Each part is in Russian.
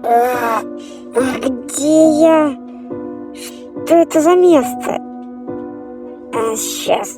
Где я? Что это за место? Сейчас.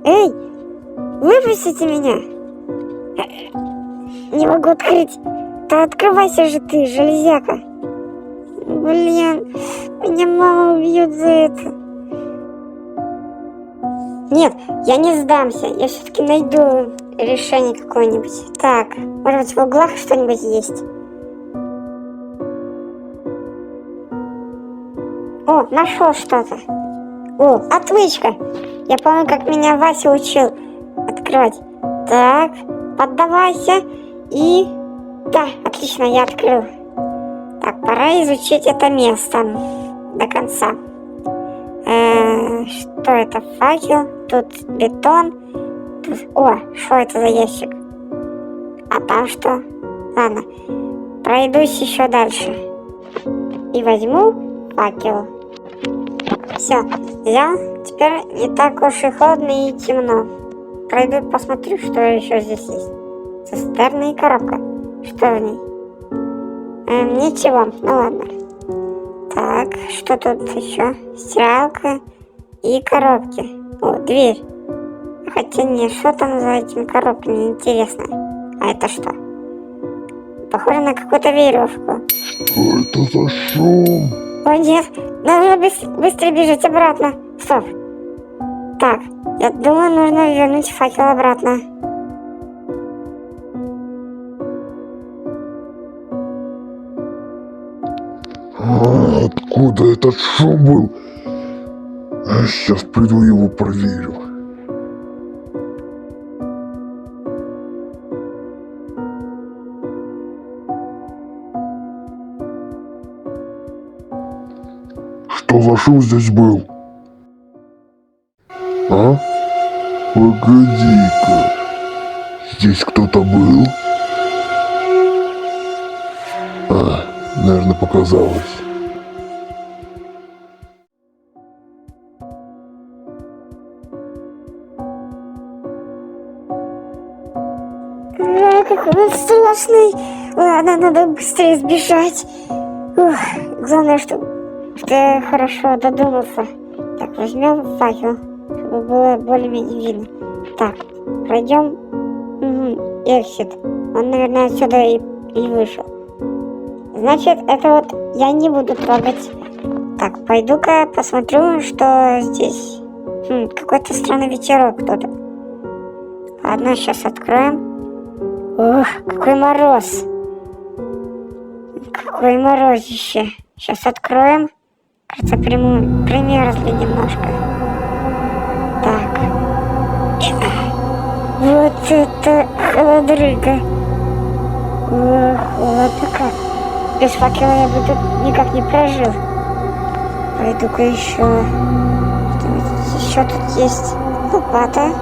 Эй, выпустите меня! Не могу открыть. Да открывайся же ты, железяка. Блин, меня мама убьет за это. Нет, я не сдамся. Я все-таки найду решение какое-нибудь. Так, может быть в углах что-нибудь есть? О, нашел что-то. О, отвычка. Я помню, как меня Вася учил открывать. Так, поддавайся. И... Да, отлично, я открыл. Так, пора изучить это место до конца. Что это? Факел. Тут бетон. Тут... О, что это за ящик? А там что? Ладно, пройдусь еще дальше. И возьму факел. Все, взял. Теперь не так уж и холодно и темно. Пройду, посмотрю, что еще здесь есть. Цистерна и коробка. Что в ней? Ничего, ну ладно. Так, что тут еще? Стиралка и коробки. О, дверь. Хотя нет, что там за этими коробками, интересно. А это что? Похоже на какую-то веревку. Что это за шум? О нет, нужно быстрее бежать обратно. Стоп. Так, я думаю, нужно вернуть факел обратно. Откуда этот шум был? Сейчас приду его проверю. Что за шум здесь был? А? Погоди-ка. Здесь кто-то был? Наверное, показалось. Какой он страшный. Ладно, надо быстрее сбежать. Ух, главное, что я хорошо додумался. Так, возьмем факел, чтобы было более-менее видно. Так, пройдем. Эксит. Он, наверное, отсюда и вышел. Значит, это вот я не буду трогать. Так, пойду-ка посмотрю, что здесь. Какой-то странный ветерок кто-то. Ладно, сейчас откроем. Ух, какой мороз. Какое морозище. Сейчас откроем. Кажется, примерзли немножко. Так. Вот это холодрыга. Ох, вот так. Без факела я бы тут никак не прожил. Пойду-ка еще. Еще тут есть лопата.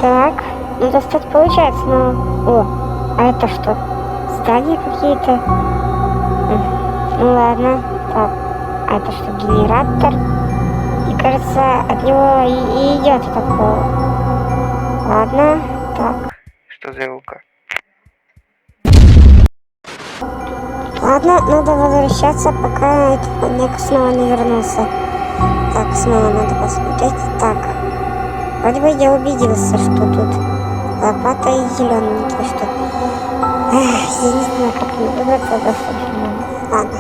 Так, ну достать получается, но... О, а это что? Здания какие-то? Ну ладно. Так, а это что, генератор? И кажется, от него и идет этот холод. Ладно, так. Что за звука? Ладно, надо возвращаться, пока этот маньяк снова не вернулся. Так, снова надо посмотреть. Так, вроде бы я убедился, что тут лопата и зелененький, что... Я не знаю, как мне выбраться достаточно. Ладно.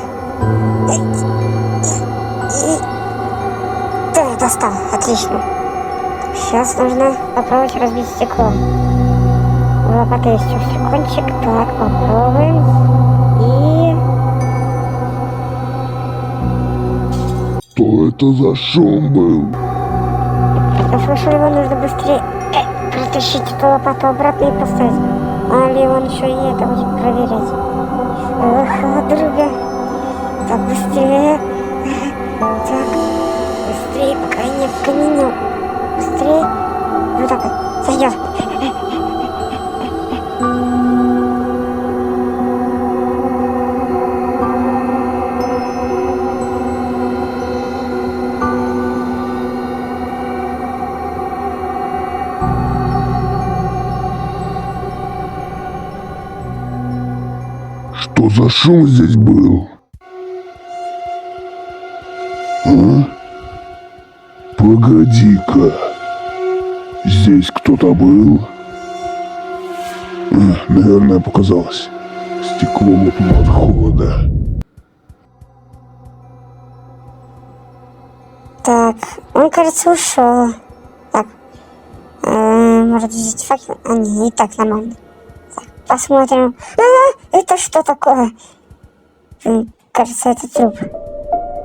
Да, достал, отлично. Сейчас нужно попробовать разбить стекло. У лопаты есть острый кончик. Так, попробуем. И... Что это за шум был? Я слышал, его нужно быстрее протащить эту лопату обратно и поставить. Мало ли он еще и это будет проверять. Ох, друга. Так, быстрее. Так, быстрее, пока я не вкаменел. Быстрее. Вот так вот. Сойдет. Что за шум здесь был? А? Погоди-ка. Здесь кто-то был? Наверное, показалось. Стекло лопнуло от холода. Так, он, кажется, ушел. Так, может взять факел? А, не так, нормально. Так, посмотрим. Это что такое? Кажется, это труп.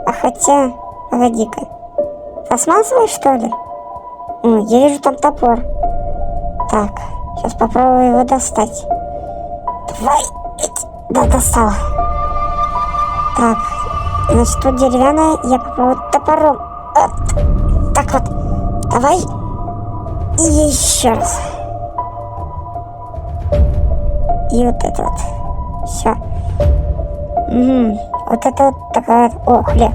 А хотя, погоди-ка. Пластмассовый, что ли? Я вижу там топор. Так, сейчас попробую его достать. Давай. Да, достал. Так, значит, тут деревянная, я попробую топором. Так вот, давай. И еще раз. И вот это вот. Все. Вот это вот такая... О, хлеб.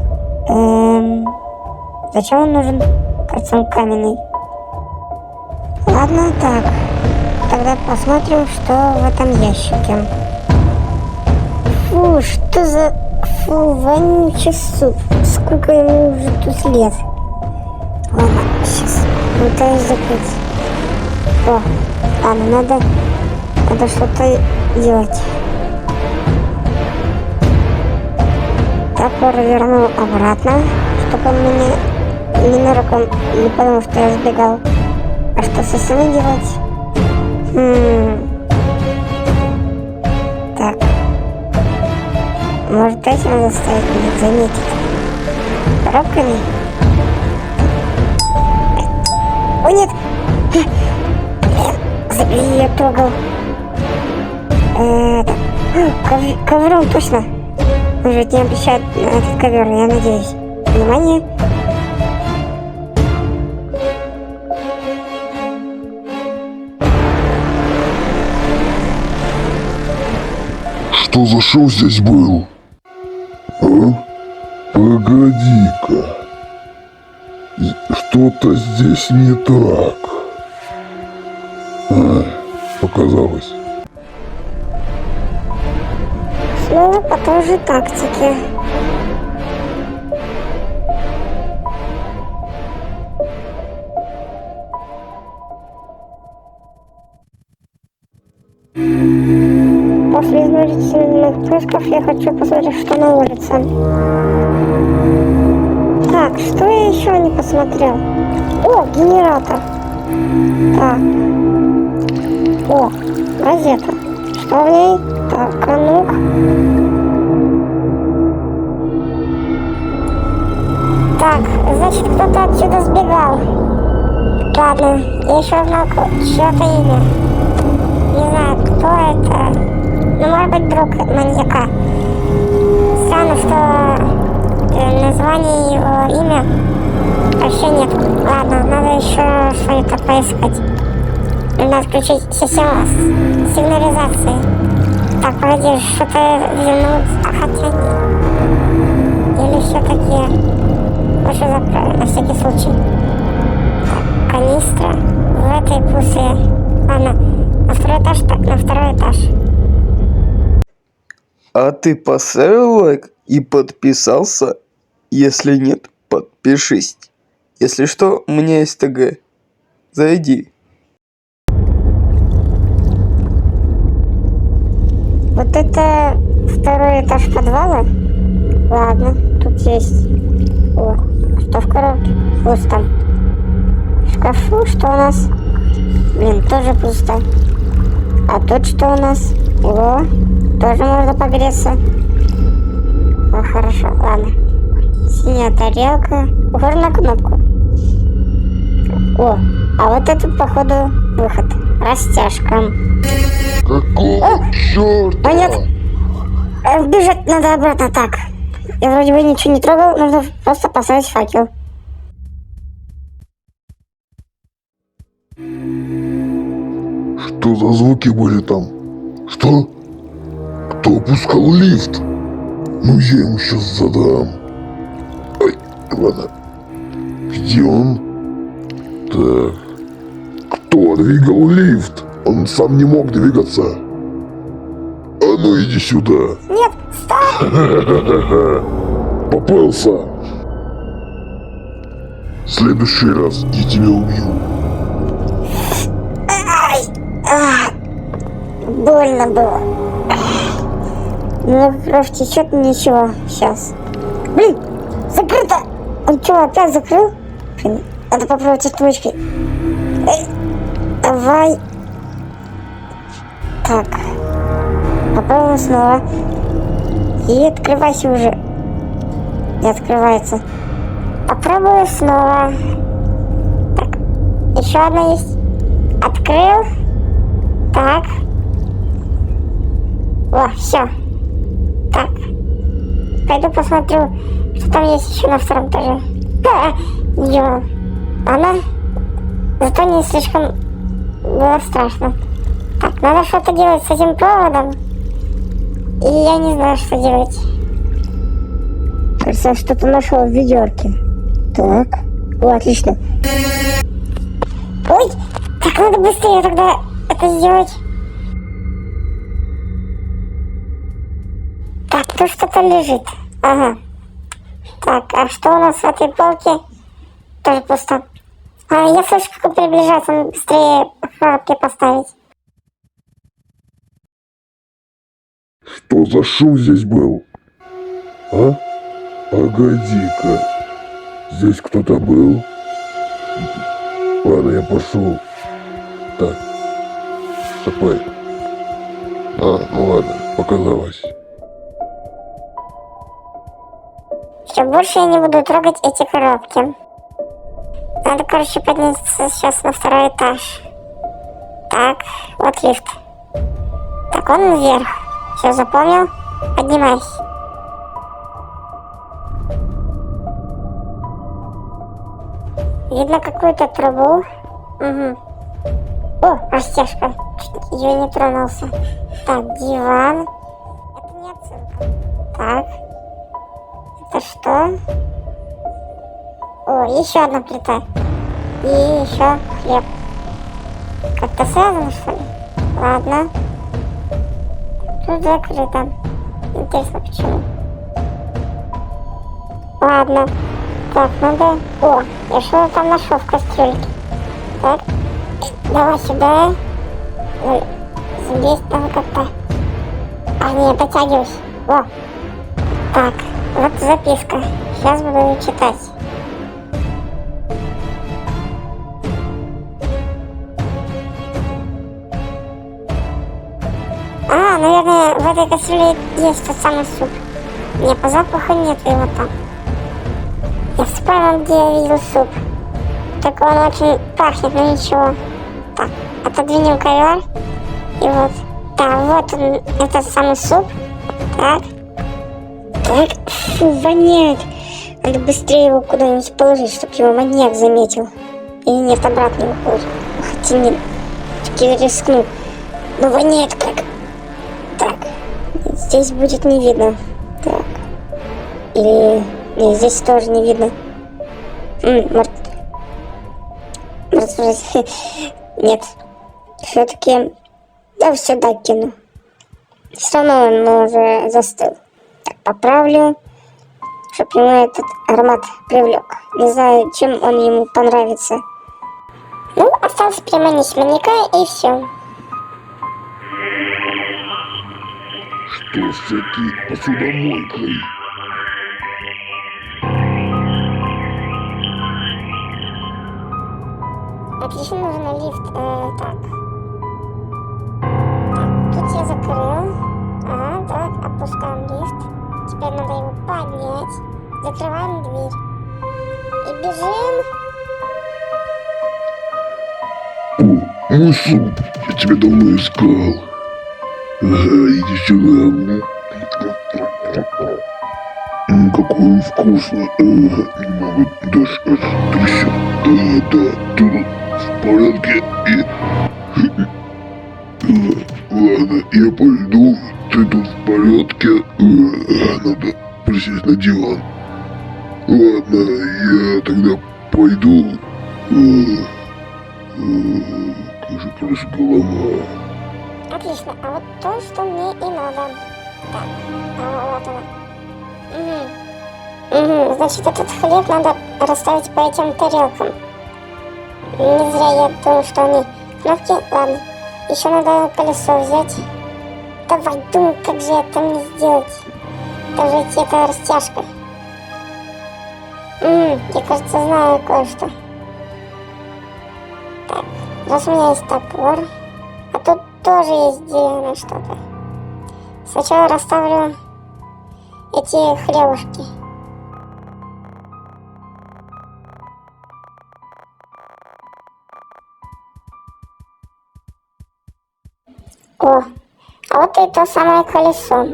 Зачем он нужен? Кажется, он каменный. Ладно, так. Тогда посмотрим, что в этом ящике. Фу, что за... Фу, вонючий суп. Сколько ему уже тут лет. Ладно, сейчас пытаюсь закрыть. О, ладно, надо что-то делать. Топор вернул обратно, чтобы он меня ненароком не подумал, что я сбегал. А что с этим делать? Так. Может, этим надо ставить, не заметить. Коробками? О, нет! Блин, я трогал. Ковром, точно. Он же не обещает на этот ковер, я надеюсь. Внимание. Что за шум здесь был? А? Погоди-ка. Что-то здесь не так. Показалось. Снова по той же тактике. После изнурительных поисков я хочу посмотреть, что на улице. Так, что я еще не посмотрел? О, генератор. Так. О, розетка. Что в ней? Так, а ну-ка. Так, значит, кто-то отсюда сбегал. Ладно, я еще знал чье-то имя. Не знаю, кто это. Ну, может быть, друг маньяка. Странно, что название его имя вообще нет. Ладно, надо еще что-нибудь поискать. Надо включить систему сигнализации. Так, погоди, что-то вернуть. Хотя нет. Или все-таки лучше закрою, на всякий случай. Так, канистра в этой пусте. Ладно, на второй этаж, так, на второй этаж. А ты поставил лайк и подписался? Если нет, подпишись. Если что, у меня есть ТГ. Зайди. Вот это второй этаж подвала? Ладно, тут есть. О, что в коробке? Пусто. В шкафу что у нас? Блин, тоже пусто. А тут что у нас? О, тоже можно погреться. О, хорошо, ладно. Синяя тарелка. Упор на кнопку. О, а вот это, походу, выход. Растяжка. Какого черта? О, нет. Бежать надо обратно. Так. Я вроде бы ничего не трогал, нужно просто поставить факел. Что за звуки были там? Что? Кто опускал лифт? Ну я ему сейчас задам. Ой, ладно. Где он? Так. Кто двигал лифт? Он сам не мог двигаться. А ну иди сюда. Нет, стой! Попался. В следующий раз я тебя убью. Ай! Больно было. Ну, кровь течет, ничего, сейчас. Блин, закрыто! Он что, опять закрыл? Блин, надо попробовать отмычкой. Давай. Так. Попробуем снова. И открывайся уже. Не открывается. Попробую снова. Так. Еще одна есть. Открыл. Так. О, все. Так. Пойду посмотрю, что там есть еще на втором этаже. Ё. Она. Зато не слишком было страшно. Так, надо что-то делать с этим проводом. И я не знаю, что делать. Кажется, я что-то нашел в ведерке. Так. О, отлично. Ой, так надо быстрее тогда это сделать. Так, тут что-то лежит. Ага. Так, а что у нас в этой полке? Тоже пусто. Я слышу, как он приближается, надо быстрее коробки поставить. Что за шум здесь был? А? Погоди-ка. Здесь кто-то был? Ладно, я пошел. Так. Стопай. Ну ладно, показалось. Все, больше я не буду трогать эти коробки. Надо, короче, подняться сейчас на второй этаж. Так, вот лифт. Так, он вверх. Все, запомнил? Поднимайся. Видно какую-то трубу. Угу. О, растяжка. Чуть ее не тронулся. Так, диван. Это не отсылка. Так. Это что? О, еще одна плита. И еще хлеб. Как-то связано, что ли? Ладно. Тут закрыто. Интересно, почему? Ладно. Так, надо... О, я что-то там нашел в кастрюльке. Так. Давай сюда. Здесь там как-то... не, дотягиваюсь. О. Так, вот записка. Сейчас буду ее читать. Наверное, в этой кастрюле есть тот самый суп. Не, по запаху нет его там. Я вспомнил, где я видел суп. Только он очень пахнет, но ничего. Так, отодвинем ковер. И вот. Да, вот он, этот самый суп. Так. Так, фу, воняет. Надо быстрее его куда-нибудь положить, чтобы его маньяк заметил. Или нет, обратно уходит. Хотя нет, таки рискну. Но воняет как. Так, здесь будет не видно. Так. Или... Нет, здесь тоже не видно. Нет. Все-таки... Да, сюда кину. Все равно он уже застыл. Так, поправлю. Чтоб ему этот аромат привлек. Не знаю, чем он ему понравится. Ну, осталось приманить маньяка и все. Что с этой посудомойкой? Отлично, нужен лифт. Так. Так, тут я закрыл. Ага, так, опускаем лифт. Теперь надо его поднять. Закрываем дверь. И бежим. О, мой суп. Я тебя давно искал. Ага, иди сюда. Какой он вкусный. Ага, немного дашь оттрясет. Ага, да, ты в порядке. Ладно, я пойду. Ты тут в порядке. Надо присесть на диван. Ладно, я тогда пойду. Как же просто голова. Отлично, а вот то, что мне и надо. Так, вот оно. Угу, значит, этот хлеб надо расставить по этим тарелкам. Не зря я думал, что они кнопки. Ладно, еще надо колесо взять. Давай, думай, как же это мне сделать. Даже идти это растяжкой. Я, кажется, знаю кое-что. Так, раз у меня есть топор, а тут тоже есть деревянное что-то. Сначала расставлю эти хлебушки. О, а вот и то самое колесо.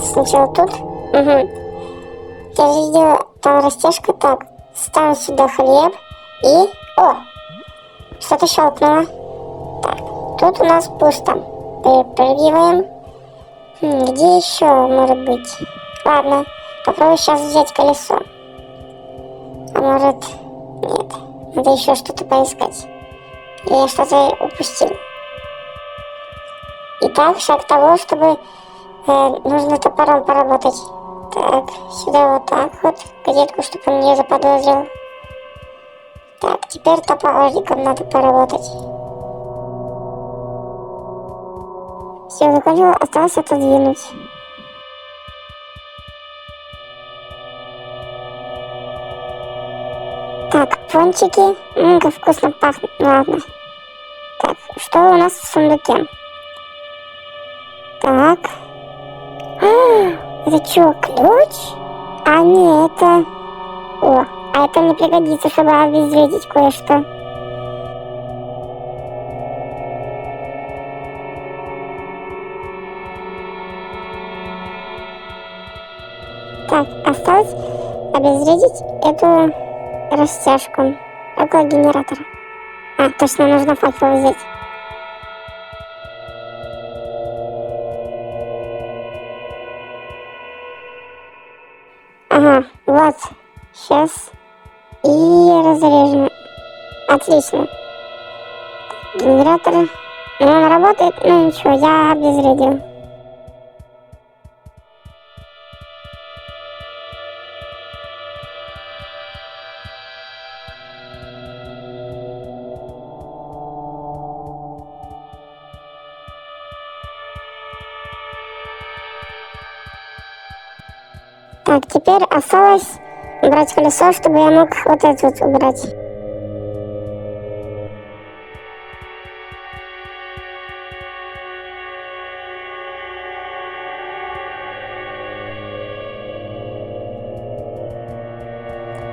Сначала тут. Угу. Я же видела, там растяжка. Так, ставим сюда хлеб и... О! Что-то щелкнуло. Так, тут у нас пусто. Перепрыгиваем. Где еще может быть? Ладно, попробую сейчас взять колесо. А может... Нет, надо еще что-то поискать. Или я что-то упустил. Итак, шаг того, чтобы нужно топором поработать. Так, сюда вот так вот, кадетку, чтобы он не заподозрил. Так, теперь топориком надо поработать. Все, закончил, осталось отодвинуть. Так, пончики. Как вкусно пахнет. Ладно. Так, что у нас в сундуке? Так. Это что, ключ? А не, это... О, а это мне пригодится, чтобы обезвредить кое-что. Так, осталось обезвредить эту растяжку около генератора. А, точно, нужно факел взять. Ага, вот. Сейчас. И разрежем. Отлично. Генератор. Ну, он работает, но ничего, я обезвредил. Так, теперь осталось убрать колесо, чтобы я мог вот это вот убрать.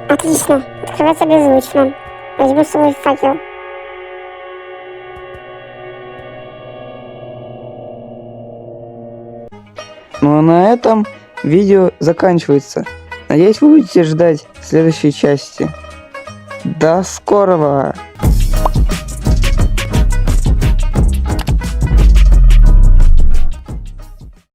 Отлично, открывается беззвучно. Возьму с собой факел. Ну а на этом видео заканчивается. Надеюсь, вы будете ждать следующей части. До скорого!